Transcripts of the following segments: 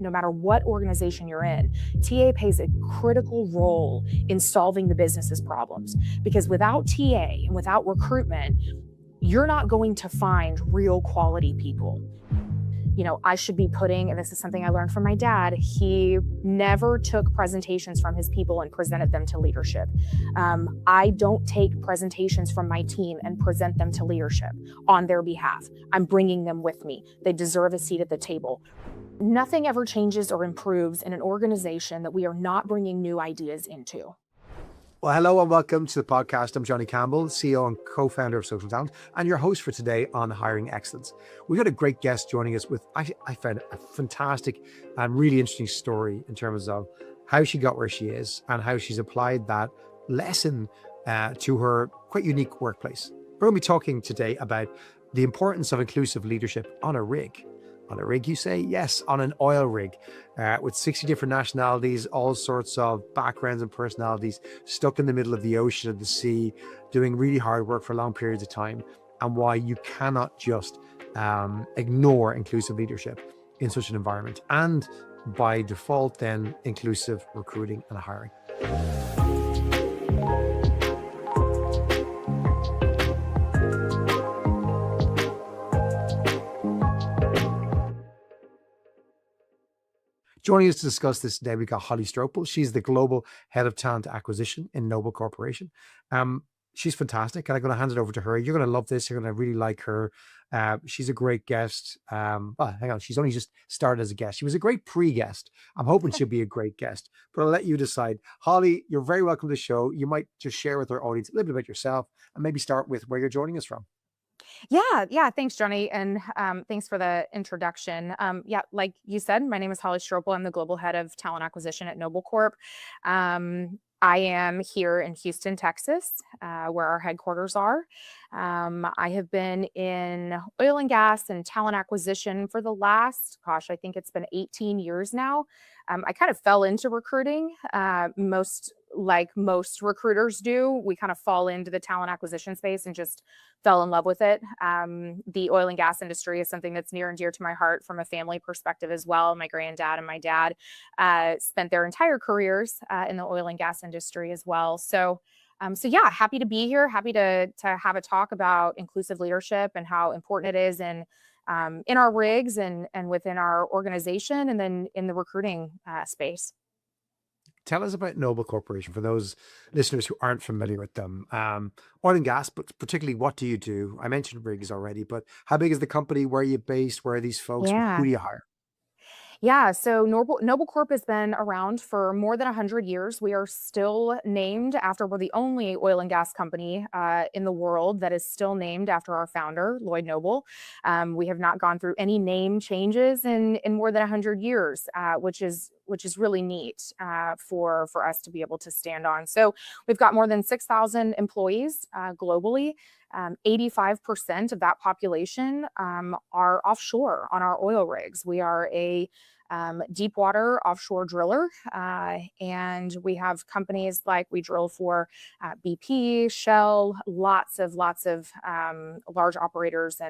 no matter what organization you're in, TA plays a critical role in solving the business's problems. Because without TA and without recruitment, you're not going to find real quality people. I should be putting, and this is something I learned from my dad, he never took presentations from his people and presented them to leadership. I don't take presentations from my team and present them to leadership on their behalf. I'm bringing them with me. They deserve a seat at the table. Nothing ever changes or improves in an organization that we are not bringing new ideas into. Well, hello and welcome to the podcast. I'm Johnny Campbell, CEO and co-founder of Social Talent, and your host for today on Hiring Excellence. We've got a great guest joining us with, I found a fantastic and really interesting story in terms of how she got where she is and how she's applied that lesson to her quite unique workplace. We're going to be talking today about the importance of inclusive leadership on a rig. On a rig, you say? Yes, on an oil rig with 60 different nationalities, all sorts of backgrounds and personalities, stuck in the middle of the ocean or the sea, doing really hard work for long periods of time, and why you cannot just ignore inclusive leadership in such an environment. And by default, then, inclusive recruiting and hiring. Joining us to discuss this today, we got Holly Strople. She's the Global Head of Talent Acquisition in Noble Corporation. She's fantastic, and I'm going to hand it over to her. You're going to love this. You're going to really like her. She's a great guest. Hang on. She's only just started as a guest. She was a great pre-guest. I'm hoping she'll be a great guest, but I'll let you decide. Holly, you're very welcome to the show. You might just share with our audience a little bit about yourself and maybe start with where you're joining us from. Yeah. Thanks, Johnny. And thanks for the introduction. Like you said, my name is Holly Strople. I'm the Global Head of Talent Acquisition at Noble Corp. I am here in Houston, Texas, where our headquarters are. I have been in oil and gas and talent acquisition for the last, I think it's been 18 years now. I kind of fell into recruiting, like most recruiters do. We kind of fall into the talent acquisition space and just fell in love with it. The oil and gas industry is something that's near and dear to my heart from a family perspective as well. My granddad and my dad spent their entire careers in the oil and gas industry as well. So happy to be here. Happy to have a talk about inclusive leadership and how important it is in our rigs and within our organization, and then in the recruiting space. Tell us about Noble Corporation for those listeners who aren't familiar with them. Oil and gas, but particularly what do you do? I mentioned rigs already, but how big is the company? Where are you based? Where are these folks? Who Yeah. do you hire? Yeah, so Noble Corp has been around for more than 100 years. We are still named after, we're the only oil and gas company in the world that is still named after our founder, Lloyd Noble. We have not gone through any name changes in more than 100 years, which is really neat for us to be able to stand on. So we've got more than 6,000 employees globally. 85% of that population are offshore on our oil rigs. We are a deep water offshore driller, and we have companies like we drill for BP, Shell, lots of large operators,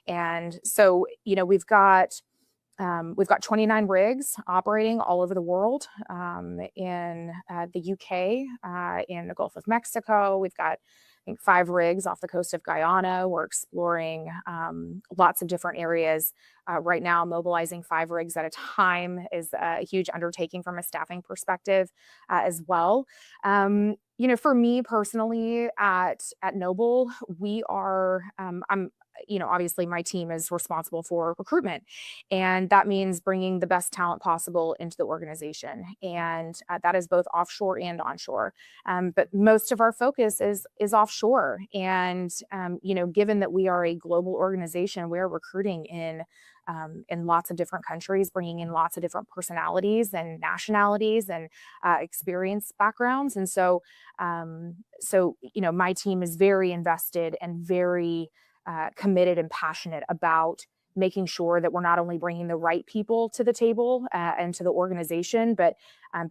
and so we've got 29 rigs operating all over the world, in the UK, in the Gulf of Mexico. We've got, I think, 5 rigs off the coast of Guyana. We're exploring lots of different areas. Right now, mobilizing 5 rigs at a time is a huge undertaking from a staffing perspective as well. For me personally at Noble, we are, obviously my team is responsible for recruitment, and that means bringing the best talent possible into the organization. And that is both offshore and onshore. But most of our focus is offshore. And, given that we are a global organization, we're recruiting in lots of different countries, bringing in lots of different personalities and nationalities and experience backgrounds. And so, my team is very invested and very committed and passionate about making sure that we're not only bringing the right people to the table and to the organization, but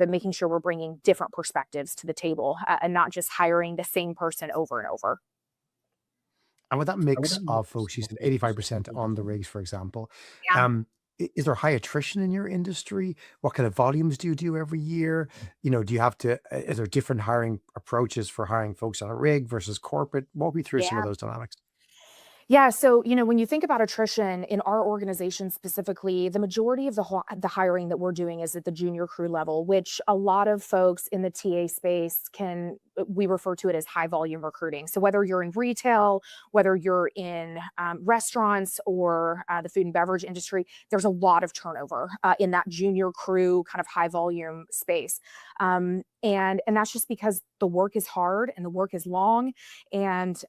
making sure we're bringing different perspectives to the table and not just hiring the same person over and over. And with that mix of folks, you said 85% on the rigs, for example. Yeah. is there high attrition in your industry? What kind of volumes do you do every year? Do you have to, is there different hiring approaches for hiring folks on a rig versus corporate? Walk me through some of Yeah. those dynamics. Yeah, so when you think about attrition in our organization specifically, the majority of the hiring that we're doing is at the junior crew level, which a lot of folks in the TA space we refer to it as high volume recruiting. So whether you're in retail, whether you're in restaurants or the food and beverage industry, there's a lot of turnover in that junior crew kind of high volume space, and that's just because the work is hard and the work is long, and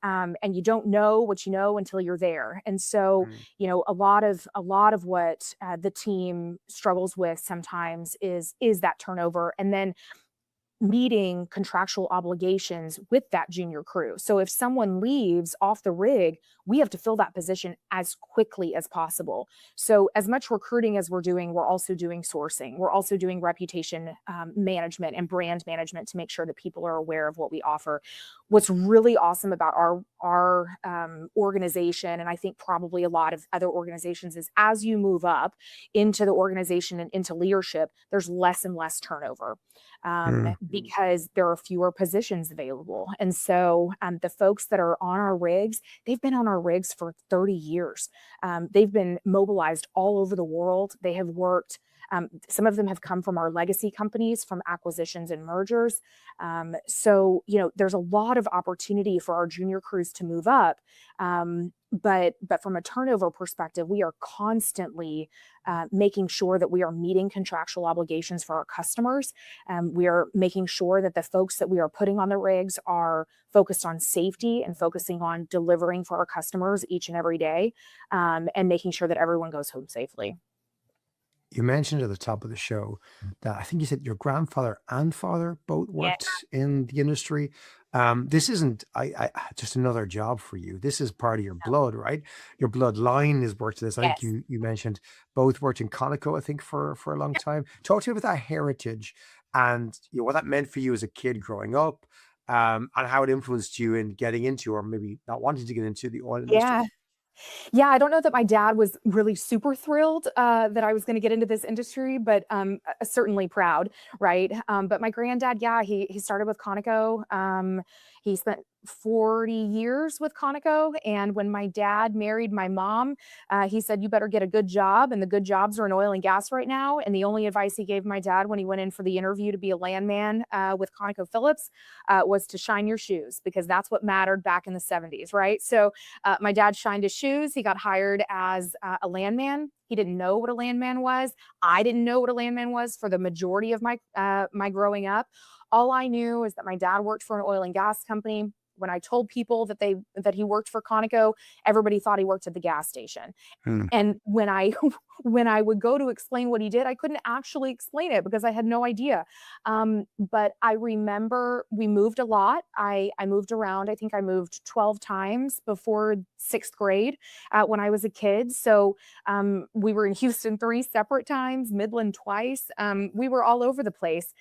you don't know what you know until you're there. And so, Mm. a lot of what the team struggles with sometimes is that turnover, and then meeting contractual obligations with that junior crew. So if someone leaves off the rig, we have to fill that position as quickly as possible. So as much recruiting as we're doing, we're also doing sourcing. We're also doing reputation management and brand management to make sure that people are aware of what we offer. What's really awesome about our organization, and I think probably a lot of other organizations, is as you move up into the organization and into leadership, there's less and less turnover, Mm. because there are fewer positions available. And so the folks that are on our rigs, they've been on our rigs for 30 years. They've been mobilized all over the world. They have worked. Some of them have come from our legacy companies, from acquisitions and mergers. So there's a lot of opportunity for our junior crews to move up. But from a turnover perspective, we are constantly making sure that we are meeting contractual obligations for our customers. We are making sure that the folks that we are putting on the rigs are focused on safety and focusing on delivering for our customers each and every day, and making sure that everyone goes home safely. You mentioned at the top of the show that I think you said your grandfather and father both Yeah. worked in the industry. This isn't just another job for you. This is part of your blood, right? Your bloodline is worked to this. I think Yes. you mentioned both worked in Conoco, I think, for a long time. Talk to me about that heritage and what that meant for you as a kid growing up, and how it influenced you in getting into, or maybe not wanting to get into, the oil industry. Yeah. Yeah, I don't know that my dad was really super thrilled that I was going to get into this industry, but certainly proud, right? But my granddad, yeah, he started with Conoco. He spent 40 years with Conoco, and when my dad married my mom, he said, "You better get a good job," and the good jobs are in oil and gas right now. And the only advice he gave my dad when he went in for the interview to be a landman with ConocoPhillips was to shine your shoes, because that's what mattered back in the 70s, right? So my dad shined his shoes. He got hired as a landman. He didn't know what a landman was. I didn't know what a landman was for the majority of my growing up. All I knew is that my dad worked for an oil and gas company. When I told people that he worked for Conoco, everybody thought he worked at the gas station. Mm. And when I when I would go to explain what he did, I couldn't actually explain it because I had no idea. But I remember we moved a lot. I moved around. I think I moved 12 times before sixth grade when I was a kid. So we were in Houston 3 separate times, Midland twice. We were all over the place.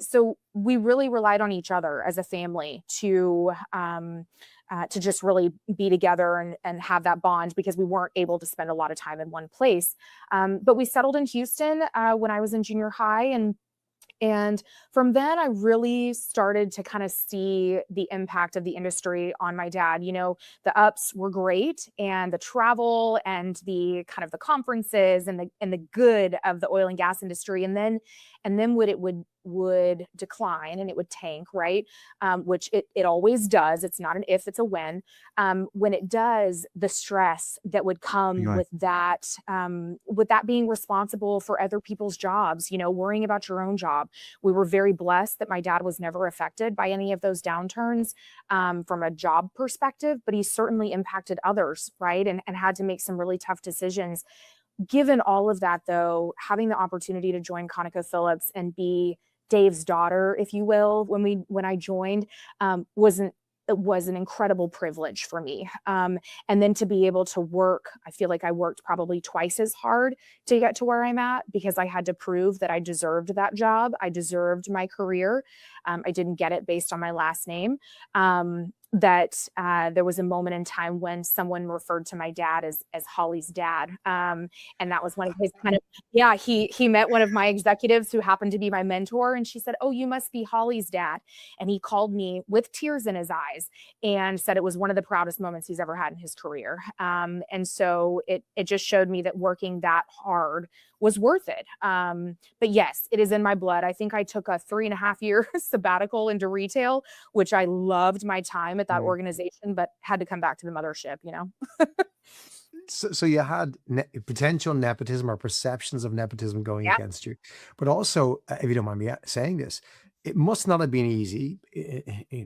So we really relied on each other as a family to just really be together and have that bond, because we weren't able to spend a lot of time in one place. But we settled in Houston when I was in junior high, and from then, I really started to kind of see the impact of the industry on my dad. The ups were great, and the travel and the kind of the conferences and the good of the oil and gas industry. And then what it would decline and it would tank, right? Which it always does. It's not an if, it's a when. When it does, the stress that would come Right. with that being responsible for other people's jobs, worrying about your own job. We were very blessed that my dad was never affected by any of those downturns from a job perspective, but he certainly impacted others, right? And had to make some really tough decisions. Given all of that, though, having the opportunity to join ConocoPhillips and be Dave's daughter, if you will, when I joined, wasn't it was an incredible privilege for me. And then to be able to work, I feel like I worked probably twice as hard to get to where I'm at, because I had to prove that I deserved that job. I deserved my career. I didn't get it based on my last name. that there was a moment in time when someone referred to my dad as Holly's dad, and that was one of his kind of, yeah, he met one of my executives who happened to be my mentor, and she said, "Oh, you must be Holly's dad," and he called me with tears in his eyes and said it was one of the proudest moments he's ever had in his career. And so it just showed me that working that hard was worth it. But yes, it is in my blood. I think I took a 3.5 year sabbatical into retail, which I loved my time at that Mm. organization, but had to come back to the mothership, you know? So you had potential nepotism or perceptions of nepotism going Yeah. against you, but also, if you don't mind me saying this, it must not have been easy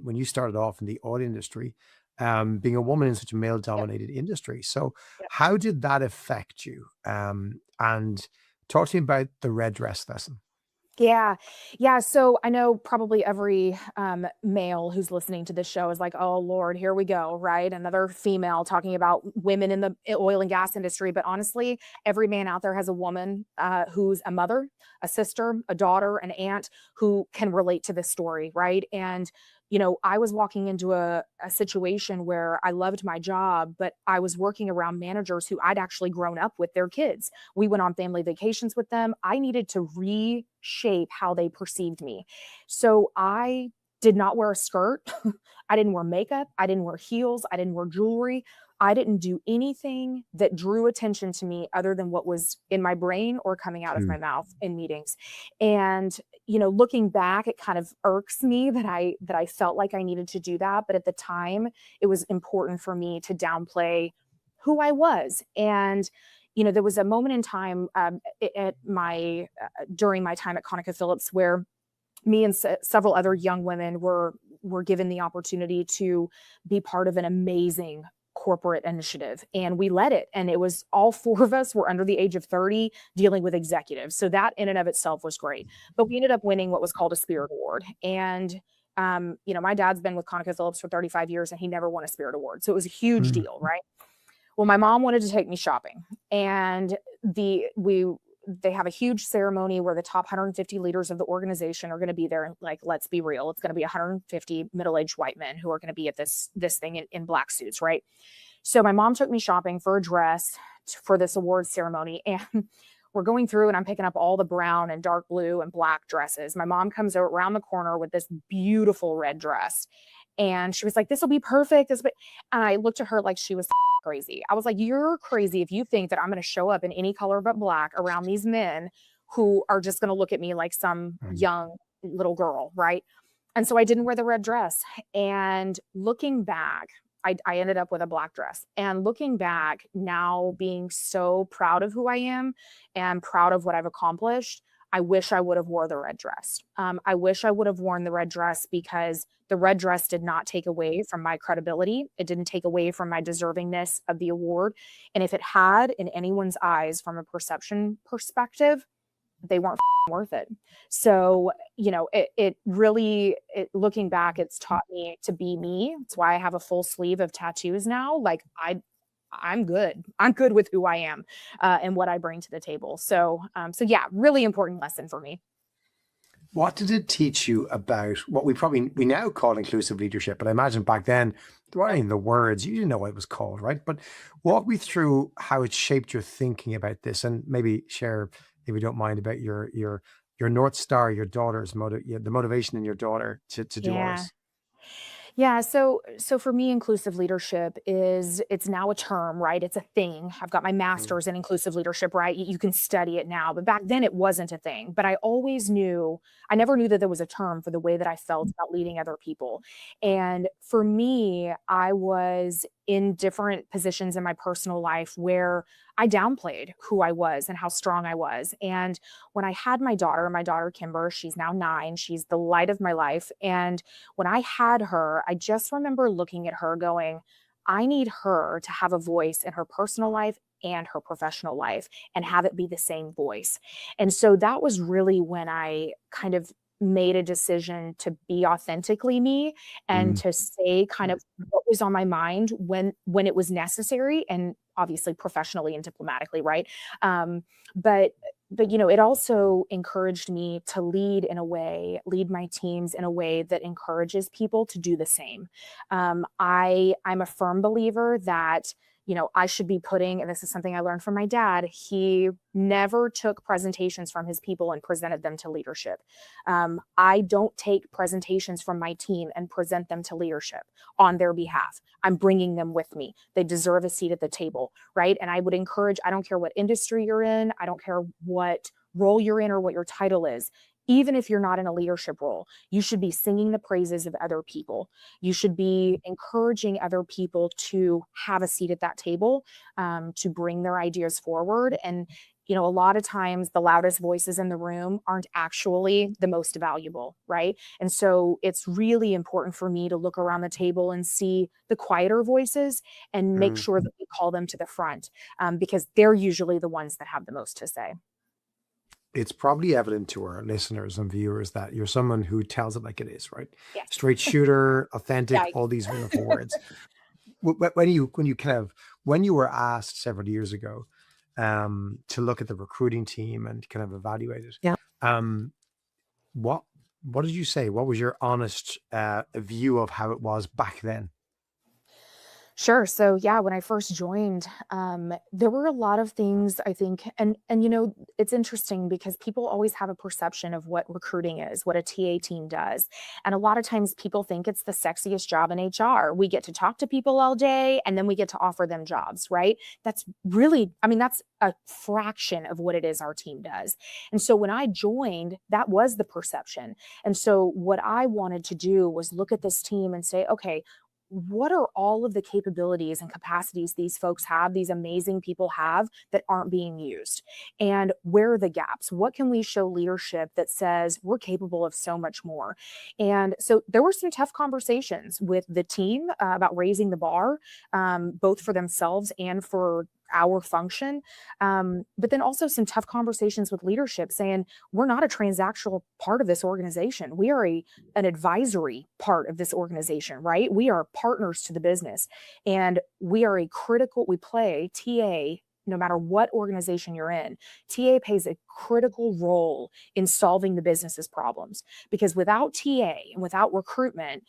when you started off in the oil industry, being a woman in such a Yep. male-dominated industry. So, Yep. how did that affect you? And talk to me about the red dress lesson. Yeah. Yeah. So I know probably every male who's listening to this show is like, oh, Lord, here we go. Right. Another female talking about women in the oil and gas industry. But honestly, every man out there has a woman who's a mother, a sister, a daughter, an aunt who can relate to this story. Right. And, I was walking into a situation where I loved my job, but I was working around managers who I'd actually grown up with their kids. We went on family vacations with them. I needed to reshape how they perceived me. So I did not wear a skirt. I didn't wear makeup. I didn't wear heels. I didn't wear jewelry. I didn't do anything that drew attention to me other than what was in my brain or coming out of my Mm, mouth in meetings. And, looking back, it kind of irks me that I felt like I needed to do that. But at the time, it was important for me to downplay who I was. And there was a moment in time at my during my time at ConocoPhillips where me and several other young women were given the opportunity to be part of an amazing corporate initiative, and we led it, and it was all four of us were under the age of 30 dealing with executives, so that in and of itself was great. But we ended up winning what was called a Spirit Award. And my dad's been with ConocoPhillips for 35 years and he never won a Spirit Award, so it was a huge mm, deal, right? Well, my mom wanted to take me shopping, and they have a huge ceremony where the top 150 leaders of the organization are going to be there. Like, let's be real, it's going to be 150 middle-aged white men who are going to be at this thing in black suits, right? So my mom took me shopping for a dress for this awards ceremony, and we're going through, and I'm picking up all the brown and dark blue and black dresses. My mom comes around the corner with this beautiful red dress, and she was like, "This will be perfect." And I looked at her like she was crazy. I was like, "You're crazy if you think that I'm going to show up in any color but black around these men who are just going to look at me like some mm. young little girl, right?" And so I didn't wear the red dress. And looking back, I ended up with a black dress. And looking back now, being so proud of who I am and proud of what I've accomplished, I wish I would have wore the red dress. I wish I would have worn the red dress because the red dress did not take away from my credibility. It didn't take away from my deservingness of the award. And if it had, in anyone's eyes, from a perception perspective, they weren't worth it. So, it really, looking back, it's taught me to be me. It's why I have a full sleeve of tattoos now. Like, I'm good. I'm good with who I am and what I bring to the table. So yeah, really important lesson for me. What did it teach you about what we now call inclusive leadership? But I imagine back then there weren't Yep. even the words. You didn't know what it was called, right? But walk me through how it shaped your thinking about this, and maybe share, if you don't mind, about your North Star, your daughter's the motivation in your daughter to do all Yeah. this. Yeah, so for me, inclusive leadership is it's now a term, right? It's a thing. I've got my Mm, master's in inclusive leadership, right? You can study it now, but back then it wasn't a thing. But I always knew, I never knew that there was a term for the way that I felt about leading other people. And for me, I was in different positions in my personal life where I downplayed who I was and how strong I was. And when I had my daughter Kimber, she's now 9, she's the light of my life. And when I had her, I just remember looking at her going, I need her to have a voice in her personal life and her professional life and have it be the same voice. And so that was really when I kind of made a decision to be authentically me and mm, to say kind of what was on my mind when it was necessary, and obviously professionally and diplomatically, right? But but it also encouraged me to lead my teams in a way that encourages people to do the same. I'm a firm believer that I should be putting, and this is something I learned from my dad. He never took presentations from his people and presented them to leadership. I don't take presentations from my team and present them to leadership on their behalf. I'm bringing them with me. They deserve a seat at the table, right? And I would encourage, I don't care what industry you're in, I don't care what role you're in or what your title is. Even if you're not in a leadership role, you should be singing the praises of other people. You should be encouraging other people to have a seat at that table, to bring their ideas forward. And a lot of times the loudest voices in the room aren't actually the most valuable, right? And so it's really important for me to look around the table and see the quieter voices and make Mm. sure that we call them to the front, because they're usually the ones that have the most to say. It's probably evident to our listeners and viewers that you're someone who tells it like it is, right? Yes. Straight shooter, authentic, Yeah. all these wonderful words. When you were asked several years ago to look at the recruiting team and kind of evaluate it, Yeah. um, what what did you say? What was your honest view of how it was back then? Sure. So yeah, when I first joined, there were a lot of things I think, and it's interesting because people always have a perception of what recruiting is, what a TA team does, and a lot of times people think it's the sexiest job in HR. We get to talk to people all day, and then we get to offer them jobs, right? That's really, I mean, that's a fraction of what it is our team does. And so when I joined, that was the perception. And so what I wanted to do was look at this team and say, okay, what are all of the capabilities and capacities these folks have, these amazing people have that aren't being used? And where are the gaps? What can we show leadership that says we're capable of so much more? And so there were some tough conversations with the team about raising the bar, both for themselves and for our function. But then also some tough conversations with leadership saying, we're not a transactional part of this organization. We are an advisory part of this organization, right? We are partners to the business, and we play TA. No matter what organization you're in, TA plays a critical role in solving the business's problems, because without TA and without recruitment,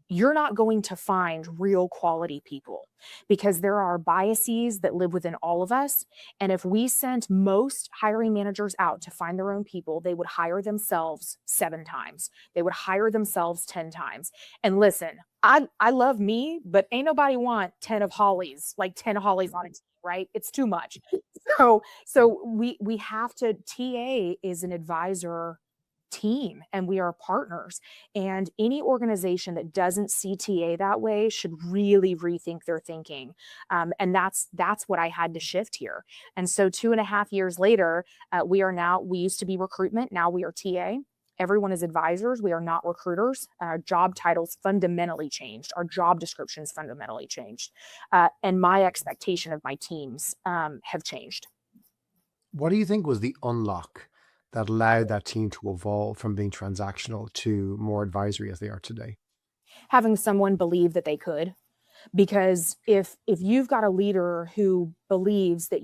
you're not going to find real quality people, because there are biases that live within all of us. And if we sent most hiring managers out to find their own people, they would hire themselves 7 times. They would hire themselves 10 times. And listen, I love me, but ain't nobody want 10 of Hollies, like 10 Hollies on a team, right? It's too much. So we have to, TA is an advisor team, and we are partners, and any organization that doesn't see TA that way should really rethink their thinking. And that's what I had to shift here. And so 2.5 years later, we used to be recruitment, now we are TA. Everyone is advisors, we are not recruiters. Our job titles fundamentally changed, our job descriptions fundamentally changed, and my expectation of my teams have changed. What do you think was the unlock that allowed that team to evolve from being transactional to more advisory as they are today? Having someone believe that they could, because if you've got a leader who believes that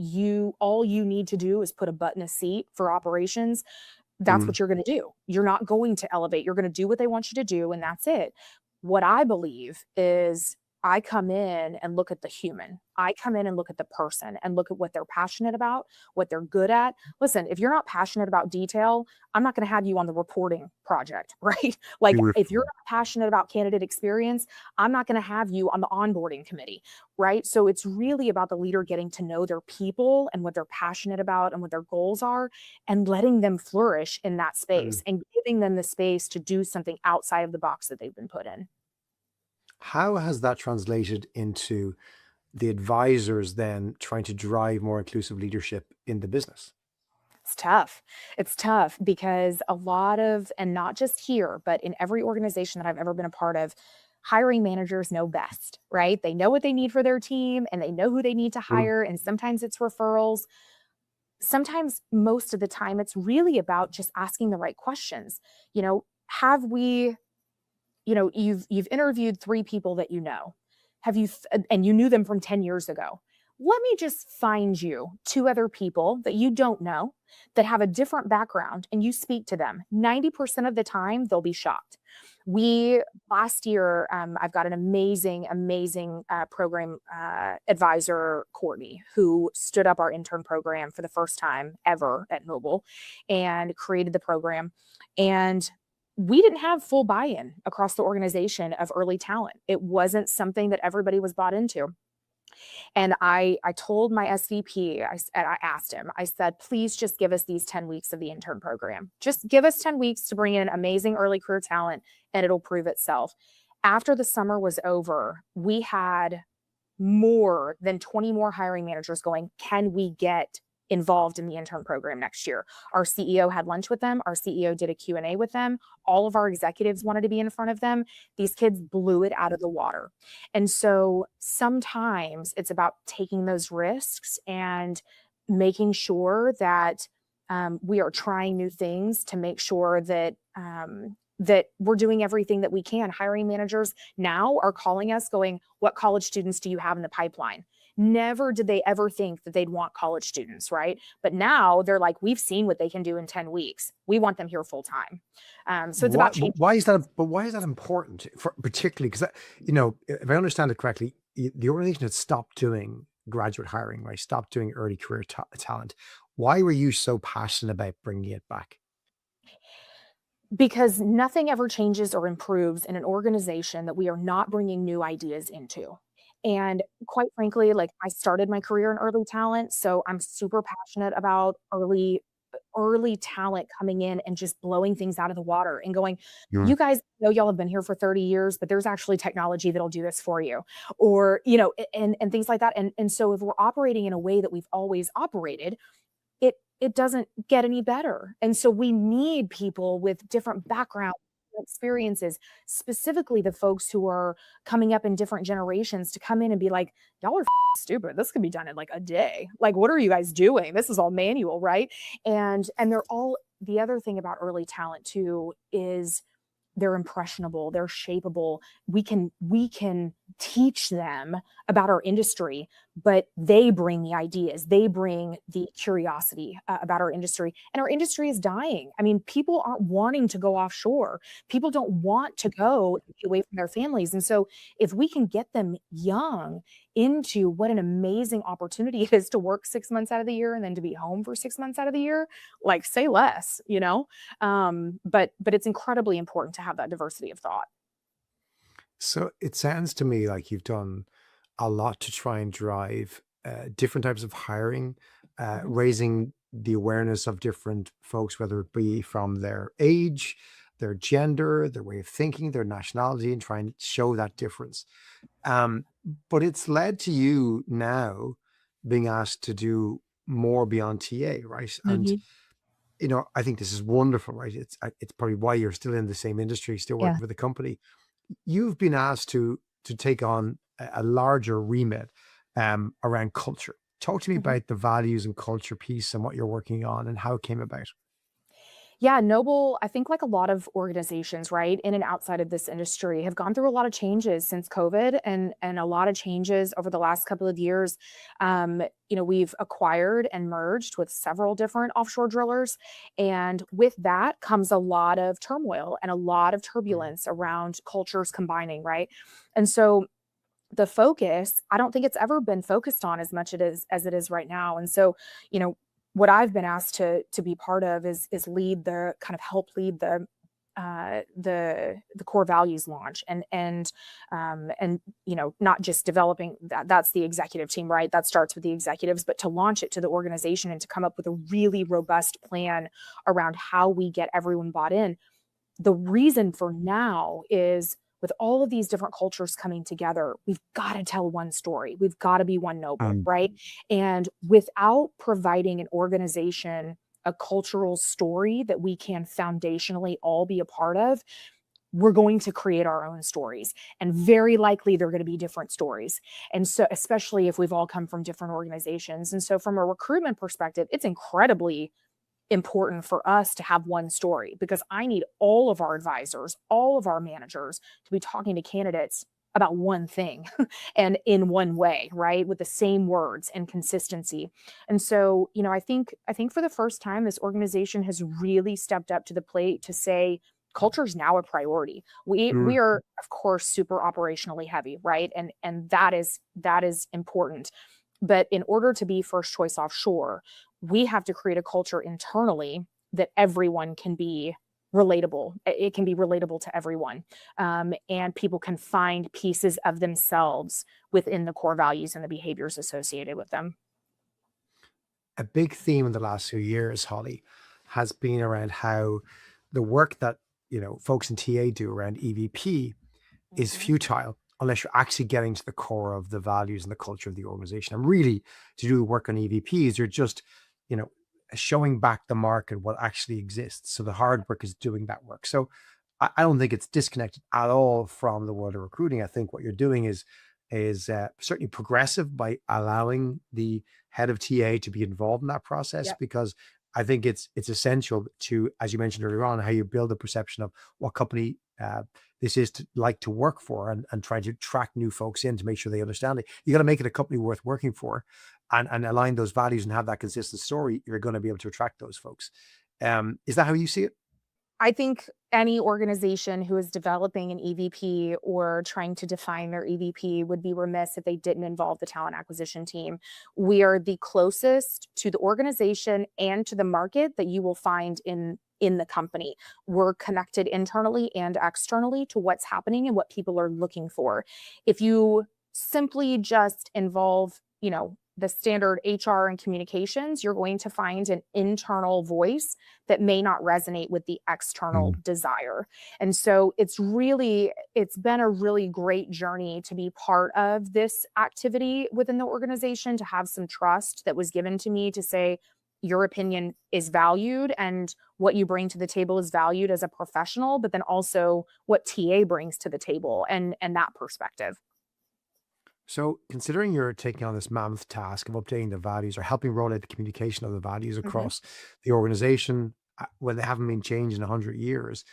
all you need to do is put a butt in a seat for operations, that's Mm. what you're going to do. You're not going to elevate. You're going to do what they want you to do, and that's it. What I believe is, I come in and look at the human. I come in and look at the person and look at what they're passionate about, what they're good at. Listen, if you're not passionate about detail, I'm not going to have you on the reporting project, right? Like, if you're Beautiful. not passionate about candidate experience, I'm not going to have you on the onboarding committee, right? So it's really about the leader getting to know their people and what they're passionate about and what their goals are, and letting them flourish in that space Mm. and giving them the space to do something outside of the box that they've been put in. How has that translated into the advisors then trying to drive more inclusive leadership in the business? It's tough. It's tough because a lot of, and not just here, but in every organization that I've ever been a part of, hiring managers know best, right? They know what they need for their team and they know who they need to Mm. hire. And sometimes it's referrals. Sometimes, most of the time, it's really about just asking the right questions. Have we, you've interviewed 3 people that you know. And you knew them from 10 years ago. let me just find you two other people that you don't know that have a different background and you speak to them. 90% of the time, they'll be shocked. We last year, I've got an amazing program advisor, Courtney, who stood up our intern program for the first time ever at Noble and created the program. And we didn't have full buy-in across the organization of early talent. It wasn't something that everybody was bought into. And I told my SVP, I asked him, I said, please just give us these 10 weeks of the intern program. Just give us 10 weeks to bring in amazing early career talent and it'll prove itself. After the summer was over, we had more than 20 more hiring managers going, can we get involved in the intern program next year? Our CEO had lunch with them. Our CEO did a Q&A with them. All of our executives wanted to be in front of them. These kids blew it out of the water. And so sometimes it's about taking those risks and making sure that we are trying new things to make sure that that we're doing everything that we can. Hiring managers now are calling us going, what college students do you have in the pipeline? Never did they ever think that they'd want college students, right? But now they're like, we've seen what they can do in 10 weeks. We want them here full time. So it's about changing. Why is that? But why is that important, particularly because if I understand it correctly, the organization had stopped doing graduate hiring, right? Stopped doing early career talent. Why were you so passionate about bringing it back? Because nothing ever changes or improves in an organization that we are not bringing new ideas into. And quite frankly, like I started my career in early talent, so I'm super passionate about early talent coming in and just blowing things out of the water and going, Yeah. you guys know y'all have been here for 30 years, but there's actually technology that'll do this for you. Or, and things like that. And so if we're operating in a way that we've always operated, it doesn't get any better. And so we need people with different backgrounds, experiences, specifically the folks who are coming up in different generations to come in and be like, y'all are stupid. This can be done in like a day. Like, what are you guys doing? This is all manual, right? And they're all, the other thing about early talent too is they're impressionable, they're shapeable. We can teach them about our industry, but they bring the ideas, they bring the curiosity about our industry. And our industry is dying. I mean, people aren't wanting to go offshore. People don't want to go away from their families. And so if we can get them young into what an amazing opportunity it is to work 6 months out of the year and then to be home for 6 months out of the year, like say less. But it's incredibly important to have that diversity of thought. So it sounds to me like you've done a lot to try and drive different types of hiring, Mhm. raising the awareness of different folks, whether it be from their age, their gender, their way of thinking, their nationality, and trying to show that difference. Um, but it's led to you now being asked to do more beyond TA, right? And Mhm. I think this is wonderful, right? It's probably why you're still in the same industry, still Yeah. working for the company. You've been asked to take on a larger remit around culture. Talk to me Mhm. about the values and culture piece and what you're working on and how it came about. Yeah, Noble, I think like a lot of organizations, right, in and outside of this industry have gone through a lot of changes since COVID and a lot of changes over the last couple of years. We've acquired and merged with several different offshore drillers. And with that comes a lot of turmoil and a lot of Mm. turbulence around cultures combining, right? And so the focus, I don't think it's ever been focused on as much it is as it is right now. And so, you know, what I've been asked to be part of is lead the kind of help lead the core values launch and not just developing that's the executive team, right? That starts with the executives, but to launch it to the organization and to come up with a really robust plan around how we get everyone bought in. The reason for now is with all of these different cultures coming together, we've got to tell one story. We've got to be one Noble, Um, right? And without providing an organization a cultural story that we can foundationally all be a part of, we're going to create our own stories. And very likely they're going to be different stories. And so, especially if we've all come from different organizations. And so, from a recruitment perspective, it's incredibly important for us to have one story because I need all of our advisors, all of our managers to be talking to candidates about one thing and in one way, right? With the same words and consistency. And so, I think for the first time, this organization has really stepped up to the plate to say culture is now a priority. We Mm. are, of course, super operationally heavy, right? And that is important. But in order to be first choice offshore, we have to create a culture internally that everyone can be relatable. It can be relatable to everyone, and people can find pieces of themselves within the core values and the behaviors associated with them. A big theme in the last few years, Holly, has been around how the work that folks in TA do around EVP is Mhm. futile unless you're actually getting to the core of the values and the culture of the organization. And really, to do work on EVPs, you're just, you know, showing back the market what actually exists. So the hard work is doing that work. So I don't think it's disconnected at all from the world of recruiting. I think what you're doing is certainly progressive by allowing the head of TA to be involved in that process, Yep. because I think it's essential to, as you mentioned earlier on, how you build a perception of what company this is to like to work for, and try to attract new folks in to make sure they understand it. You got to make it a company worth working for, and align those values and have that consistent story. You're going to be able to attract those folks. Is that how you see it? I think any organization who is developing an EVP or trying to define their EVP would be remiss if they didn't involve the talent acquisition team. We are the closest to the organization and to the market that you will find in the company. We're connected internally and externally to what's happening and what people are looking for. If you simply just involve, the standard HR and communications, you're going to find an internal voice that may not resonate with the external Mm. desire. And so it's been a really great journey to be part of this activity within the organization, to have some trust that was given to me to say, your opinion is valued and what you bring to the table is valued as a professional, but then also what TA brings to the table and that perspective. So, considering you're taking on this mammoth task of updating the values or helping roll out the communication of the values Mhm. across the organization, when they haven't been changed in 100 years,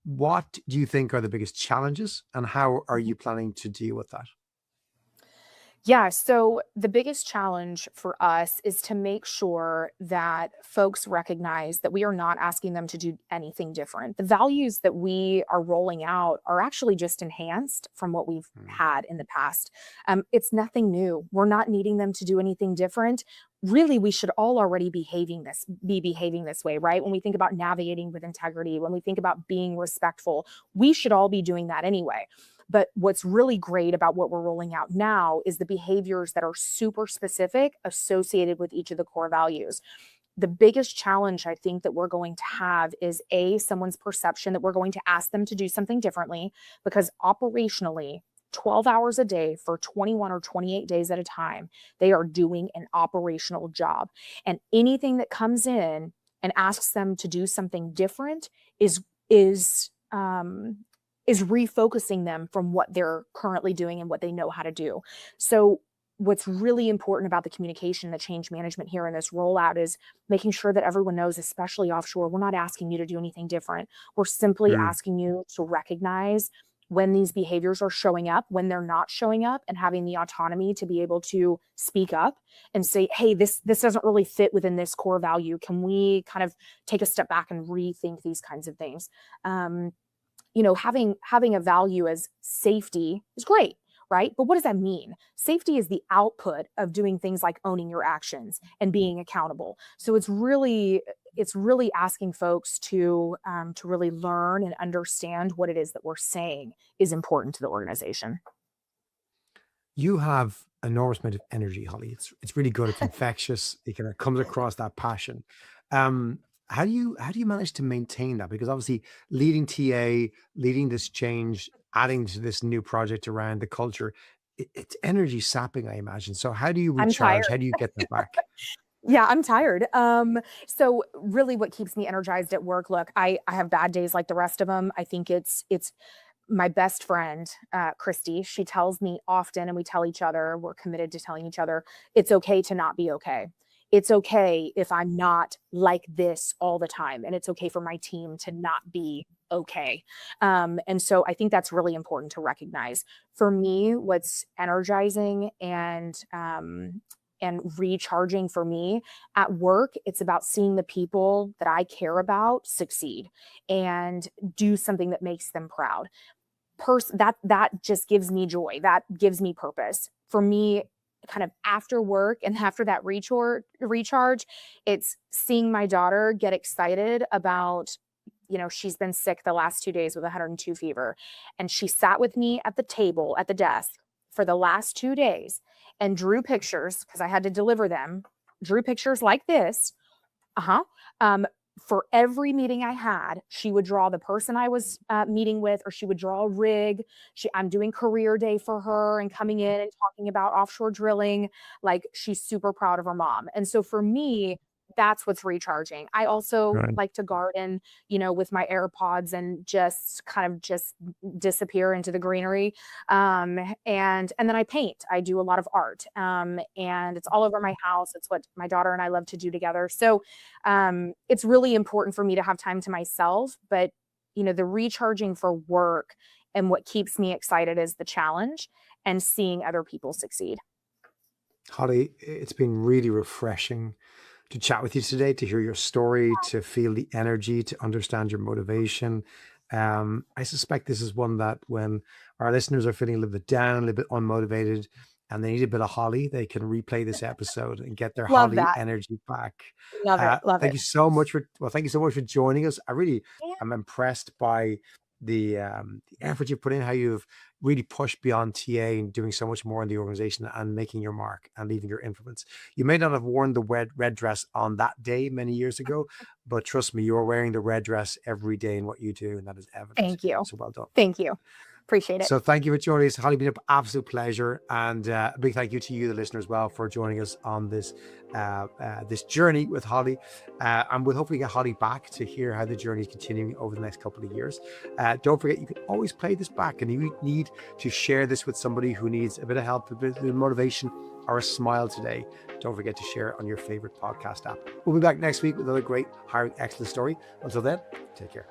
what do you think are the biggest challenges, and how are you planning to deal with that? Yeah, so the biggest challenge for us is to make sure that folks recognize that we are not asking them to do anything different. The values that we are rolling out are actually just enhanced from what we've Mm. had in the past. It's nothing new. We're not needing them to do anything different. Really, we should all already be behaving this way, right? When we think about navigating with integrity, when we think about being respectful, we should all be doing that anyway. But what's really great about what we're rolling out now is the behaviors that are super specific associated with each of the core values. The biggest challenge I think that we're going to have is someone's perception that we're going to ask them to do something differently, because operationally, 12 hours a day for 21 or 28 days at a time, they are doing an operational job. And anything that comes in and asks them to do something different is is um is refocusing them from what they're currently doing and what they know how to do. So what's really important about the communication, the change management here in this rollout is making sure that everyone knows, especially offshore, we're not asking you to do anything different. We're simply Mm. asking you to recognize when these behaviors are showing up, when they're not showing up, and having the autonomy to be able to speak up and say, hey, this doesn't really fit within this core value. Can we kind of take a step back and rethink these kinds of things? Um, having a value as safety is great, right? But what does that mean? Safety is the output of doing things like owning your actions and being accountable. So it's really asking folks to really learn and understand what it is that we're saying is important to the organization. You have enormous amount of energy, Holly. It's really good. It's infectious. It kind of comes across that passion. Um, how do you manage to maintain that? Because obviously, leading TA, leading this change, adding to this new project around the culture, it's energy sapping, I imagine. So how do you I'm recharge? tired. How do you get that back? Yeah, I'm tired. So really what keeps me energized at work, look, I have bad days like the rest of them. I think it's my best friend, Christy. She tells me often, and we tell each other, we're committed to telling each other, it's okay to not be okay. it's okay if I'm not like this all the time, and it's okay for my team to not be okay. And so I think that's really important to recognize. For me, what's energizing and recharging for me at work, it's about seeing the people that I care about succeed and do something that makes them proud. That just gives me joy. That gives me purpose. For me, kind of after work and after that recharge, it's seeing my daughter get excited about, she's been sick the last 2 days with 102 fever. And she sat with me at the table, at the desk for the last 2 days and drew pictures because I had to deliver them, drew pictures like this. Uh-huh. Um, for every meeting I had, she would draw the person I was meeting with, or she would draw a rig. I'm doing career day for her and coming in and talking about offshore drilling. Like, she's super proud of her mom. And so for me, that's what's recharging. I also Right. like to garden, with my AirPods and just kind of just disappear into the greenery. And then I paint. I do a lot of art. And it's all over my house. It's what my daughter and I love to do together. So it's really important for me to have time to myself, but the recharging for work and what keeps me excited is the challenge and seeing other people succeed. Holly, it's been really refreshing to chat with you today, to hear your story, to feel the energy, to understand your motivation. I suspect this is one that when our listeners are feeling a little bit down, a little bit unmotivated, and they need a bit of Holly, they can replay this episode and get their Love Holly that. energy back. Love it. Love Thank it. you so much thank you so much for joining us. I really Yeah. am impressed by the effort you put in, how you've really pushed beyond TA and doing so much more in the organization and making your mark and leaving your influence. You may not have worn the red dress on that day many years ago, but trust me, you're wearing the red dress every day in what you do, and that is evident. Thank you. So well done. Thank you. Appreciate it. So thank you for joining us, Holly. Been an absolute pleasure, and a big thank you to you, the listener, as well, for joining us on this journey with Holly. And we'll hopefully get Holly back to hear how the journey is continuing over the next couple of years. Don't forget, you can always play this back, and you need to share this with somebody who needs a bit of help, a bit of motivation, or a smile today. Don't forget to share it on your favorite podcast app. We'll be back next week with another great hiring excellence story. Until then, take care.